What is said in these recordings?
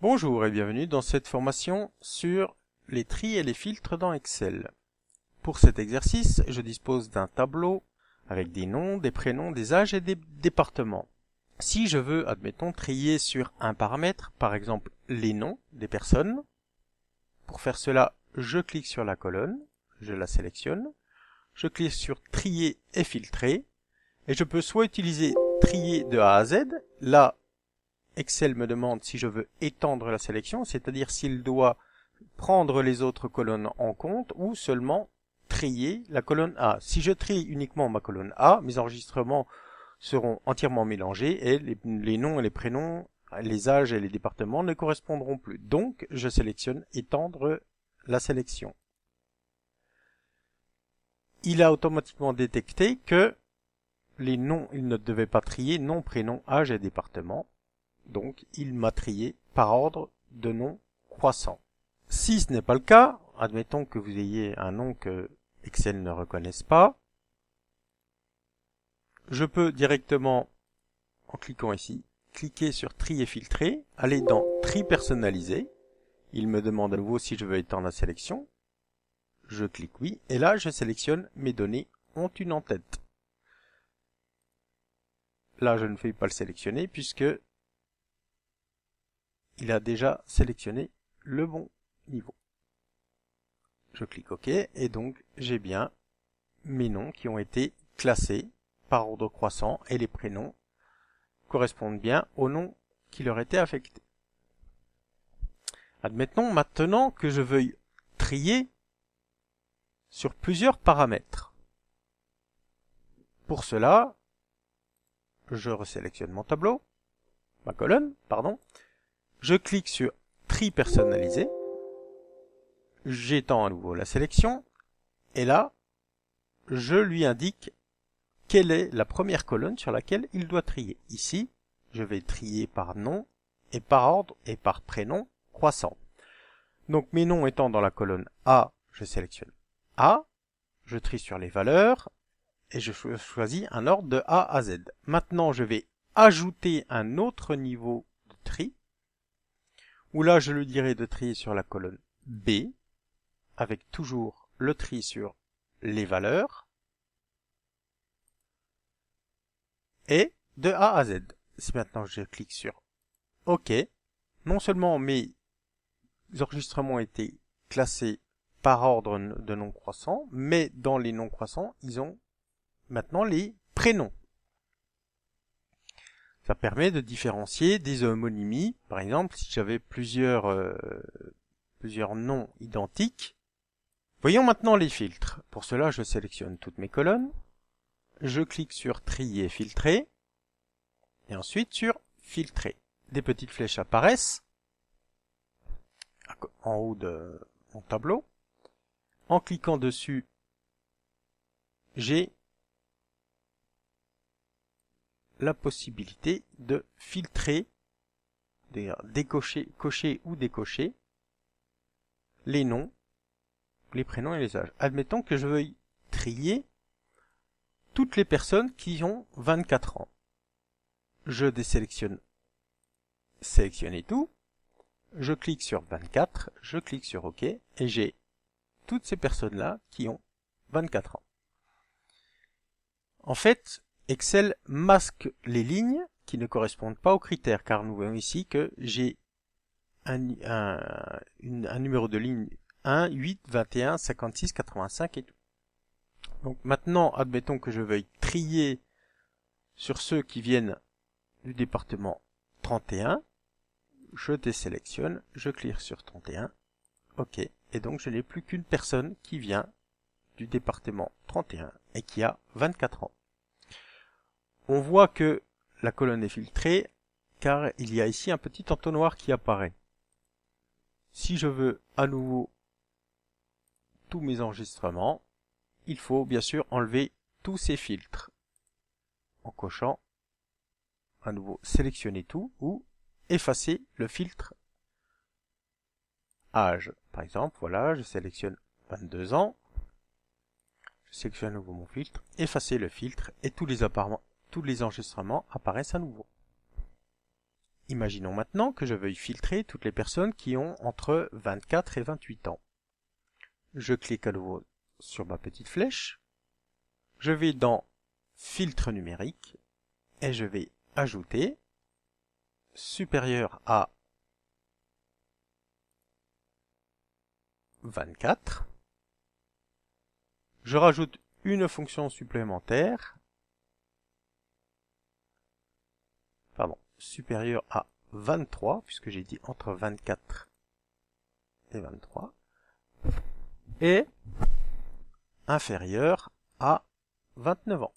Bonjour et bienvenue dans cette formation sur les tris et les filtres dans Excel. Pour cet exercice, je dispose d'un tableau avec des noms, des prénoms, des âges et des départements. Si je veux, admettons, trier sur un paramètre, par exemple les noms des personnes, pour faire cela, je clique sur la colonne, je la sélectionne, je clique sur trier et filtrer, et je peux soit utiliser trier de A à Z, là Excel me demande si je veux étendre la sélection, c'est-à-dire s'il doit prendre les autres colonnes en compte ou seulement trier la colonne A. Si je trie uniquement ma colonne A, mes enregistrements seront entièrement mélangés et les noms et les prénoms, les âges et les départements ne correspondront plus. Donc, je sélectionne étendre la sélection. Il a automatiquement détecté que les noms, il ne devait pas trier nom, prénom, âge et département. Donc, il m'a trié par ordre de nom croissant. Si ce n'est pas le cas, admettons que vous ayez un nom que Excel ne reconnaisse pas, je peux directement, en cliquant ici, cliquer sur Tri et filtrer, aller dans Tri personnalisé. Il me demande à nouveau si je veux étendre la sélection. Je clique oui, et là je sélectionne mes données ont une en-tête. Là je ne vais pas le sélectionner puisque il a déjà sélectionné le bon niveau. Je clique OK et donc j'ai bien mes noms qui ont été classés par ordre croissant et les prénoms correspondent bien aux noms qui leur étaient affectés. Admettons maintenant que je veuille trier sur plusieurs paramètres. Pour cela, je resélectionne mon tableau, ma colonne, pardon. Je clique sur Tri personnalisé. J'étends à nouveau la sélection. Et là, je lui indique quelle est la première colonne sur laquelle il doit trier. Ici, je vais trier par nom et par ordre et par prénom croissant. Donc mes noms étant dans la colonne A, je sélectionne A, je trie sur les valeurs et je choisis un ordre de A à Z. Maintenant, je vais ajouter un autre niveau de tri, où là, je lui dirai de trier sur la colonne B, avec toujours le tri sur les valeurs, et de A à Z. Si maintenant je clique sur OK, non seulement mes enregistrements ont été classés par ordre de non croissant, mais dans les non croissants, ils ont maintenant les prénoms. Ça permet de différencier des homonymies. Par exemple, si j'avais plusieurs noms identiques. Voyons maintenant les filtres. Pour cela, je sélectionne toutes mes colonnes. Je clique sur Trier, filtrer. Et ensuite sur Filtrer. Des petites flèches apparaissent en haut de mon tableau. En cliquant dessus, j'ai la possibilité de filtrer, cocher ou décocher les noms, les prénoms et les âges. Admettons que je veuille trier toutes les personnes qui ont 24 ans. Je désélectionne sélectionner tout, je clique sur 24, je clique sur OK et j'ai toutes ces personnes-là qui ont 24 ans. En fait, Excel masque les lignes qui ne correspondent pas aux critères, car nous voyons ici que j'ai un numéro de ligne 1, 8, 21, 56, 85 et tout. Donc maintenant, admettons que je veuille trier sur ceux qui viennent du département 31. Je désélectionne, je clique sur 31, OK. Et donc je n'ai plus qu'une personne qui vient du département 31 et qui a 24 ans. On voit que la colonne est filtrée car il y a ici un petit entonnoir qui apparaît. Si je veux à nouveau tous mes enregistrements, il faut bien sûr enlever tous ces filtres en cochant à nouveau sélectionner tout ou effacer le filtre âge. Par exemple, voilà, je sélectionne 22 ans, je sélectionne à nouveau mon filtre, effacer le filtre et tous les enregistrements apparaissent à nouveau. Imaginons maintenant que je veuille filtrer toutes les personnes qui ont entre 24 et 28 ans. Je clique à nouveau sur ma petite flèche. Je vais dans Filtre numérique et je vais ajouter supérieur à 24. Je rajoute une fonction supplémentaire. Supérieur à 23, puisque j'ai dit entre 24 et 23. Et inférieur à 29 ans.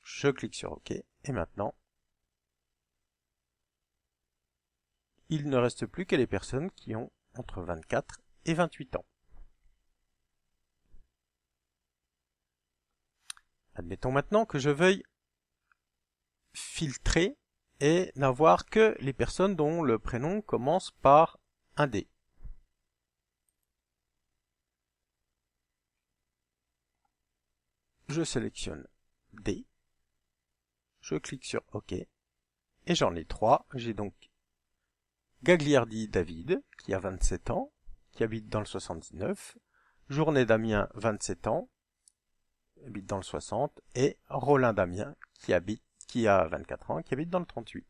Je clique sur OK et maintenant, il ne reste plus que les personnes qui ont entre 24 et 28 ans. Admettons maintenant que je veuille filtrer et n'avoir que les personnes dont le prénom commence par un D. Je sélectionne D. Je clique sur OK. Et j'en ai 3. J'ai donc Gagliardi David, qui a 27 ans, qui habite dans le 79. Journée Damien, 27 ans, habite dans le 60. Et Rollin Damien, qui a 24 ans, qui habite dans le 38.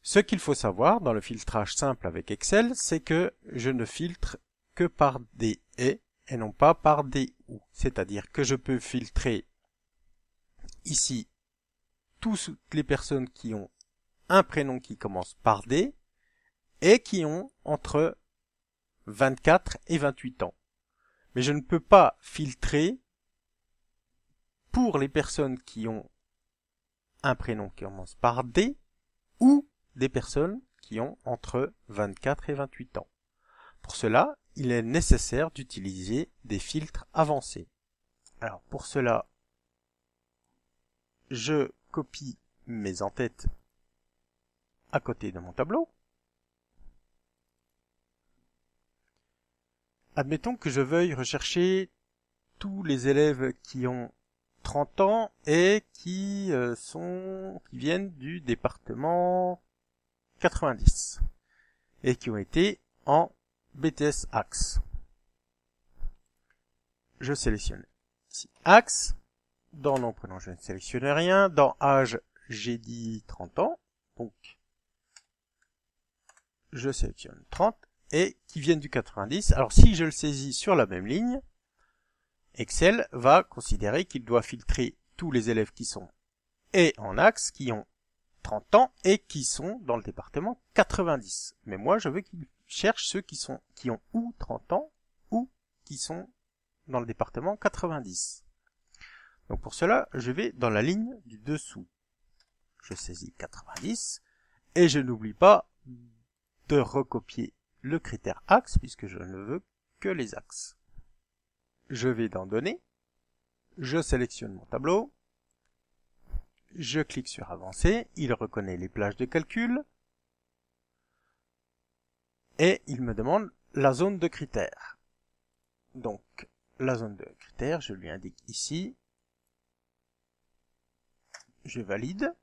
Ce qu'il faut savoir dans le filtrage simple avec Excel, c'est que je ne filtre que par des et non pas par des ou. C'est-à-dire que je peux filtrer ici toutes les personnes qui ont un prénom qui commence par D et qui ont entre 24 et 28 ans. Mais je ne peux pas filtrer pour les personnes qui ont un prénom qui commence par D ou des personnes qui ont entre 24 et 28 ans. Pour cela, il est nécessaire d'utiliser des filtres avancés. Alors pour cela, je copie mes en-têtes à côté de mon tableau. Admettons que je veuille rechercher tous les élèves qui ont 30 ans et qui viennent du département 90 et qui ont été en BTS Axe. Je sélectionne ici Axe. Dans nom, prénom, je ne sélectionne rien. Dans âge, j'ai dit 30 ans. Donc, je sélectionne 30 et qui viennent du 90. Alors, si je le saisis sur la même ligne, Excel va considérer qu'il doit filtrer tous les élèves qui sont et en axe, qui ont 30 ans et qui sont dans le département 90. Mais moi, je veux qu'il cherche ceux qui ont ou 30 ans ou qui sont dans le département 90. Donc pour cela, je vais dans la ligne du dessous. Je saisis 90 et je n'oublie pas de recopier le critère axe puisque je ne veux que les axes. Je vais dans Données, je sélectionne mon tableau, je clique sur Avancer, il reconnaît les plages de calcul et il me demande la zone de critères. Donc la zone de critères, je lui indique ici, je valide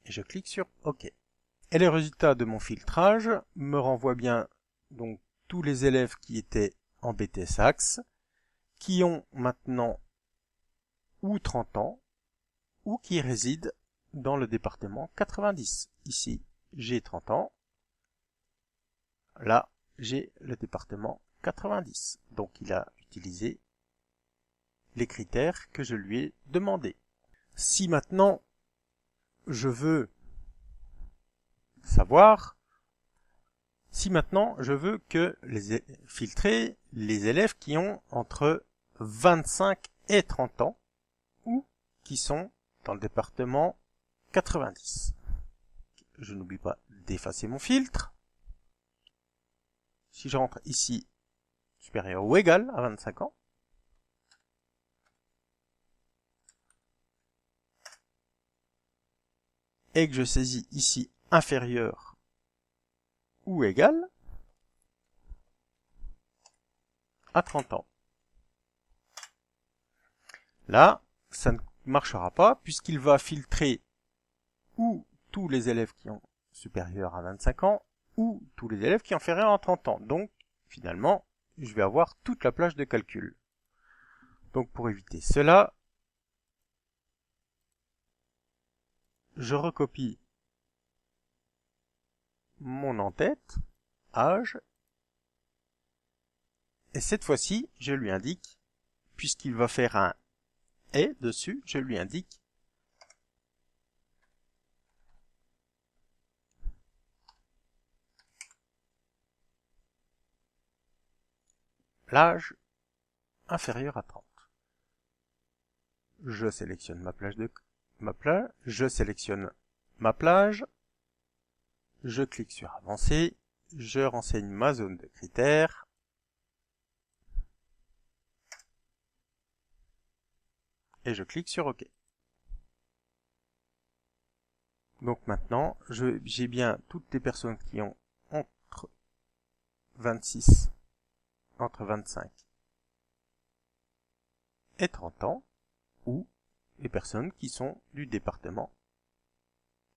et je clique sur OK. Et les résultats de mon filtrage me renvoient bien donc tous les élèves qui étaient en BTS Axe, qui ont maintenant ou 30 ans, ou qui résident dans le département 90. Ici, j'ai 30 ans. Là, j'ai le département 90. Donc, il a utilisé les critères que je lui ai demandés. Si maintenant, je veux filtrer les élèves qui ont entre 25 et 30 ans ou qui sont dans le département 90. Je n'oublie pas d'effacer mon filtre. Si je rentre ici, supérieur ou égal à 25 ans, et que je saisis ici inférieur ou égal à 30 ans. Là, ça ne marchera pas puisqu'il va filtrer ou tous les élèves qui ont supérieur à 25 ans ou tous les élèves qui ont inférieur à 30 ans. Donc, finalement, je vais avoir toute la plage de calcul. Donc, pour éviter cela, je recopie mon en-tête, âge, et cette fois-ci, je lui indique, puisqu'il va faire un « et » dessus, je lui indique l'âge inférieur à 30. Je sélectionne je sélectionne ma plage, je clique sur avancer, je renseigne ma zone de critères, et je clique sur OK. Donc maintenant, j'ai bien toutes les personnes qui ont entre 25 et 30 ans, ou les personnes qui sont du département